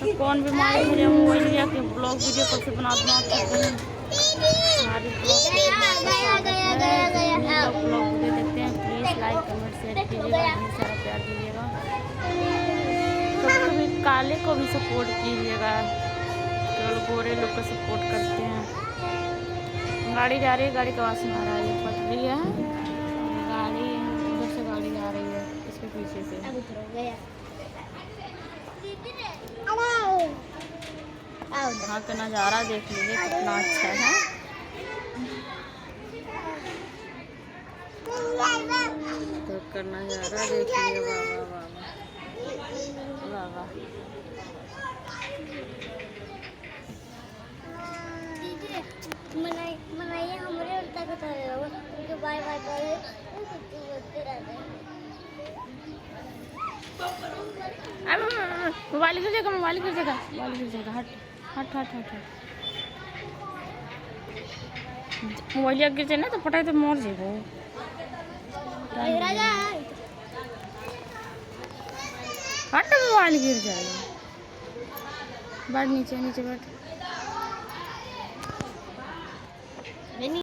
तो कौन बीमारी मुझे मोबाइल लिया कि ब्लॉग वीडियो कब से बना तो कहीं हमारी ब्लॉग वीडियो देखते हैं। प्लीज़ लाइक कमेंट शेयर कीजिएगा, ढेर सारा प्यार दीजिएगा। कभी कभी काले को भी सपोर्ट कीजिएगा, केवल गोरे लोग को सपोर्ट करते हैं। गाड़ी जा रही है, गाड़ी का आवाज़ सुना रहा है, ये पट रही है गाड़ी, उधर से गाड़ी जा रही है इसके पीछे से। यहाँ का नज़ारा देख लीजिए कितना अच्छा है। तो का नज़ारा देखिए, वाह वाह वाह वाह वाह। मनाइए हमरे उल्टा को करे रहो उनके बाय बाय करे बोलते रहते हैं। मोबाइल गिर जाएगा, मोबाइल गिर जाएगा, मोबाइल गिर जाएगा। हट हट हट हट हट। मोबाइल गिर जाए ना तो पटाई तो मर जाएगा। हट, मोबाइल गिर जाएगा। बैठ नीचे, नीचे बैठ।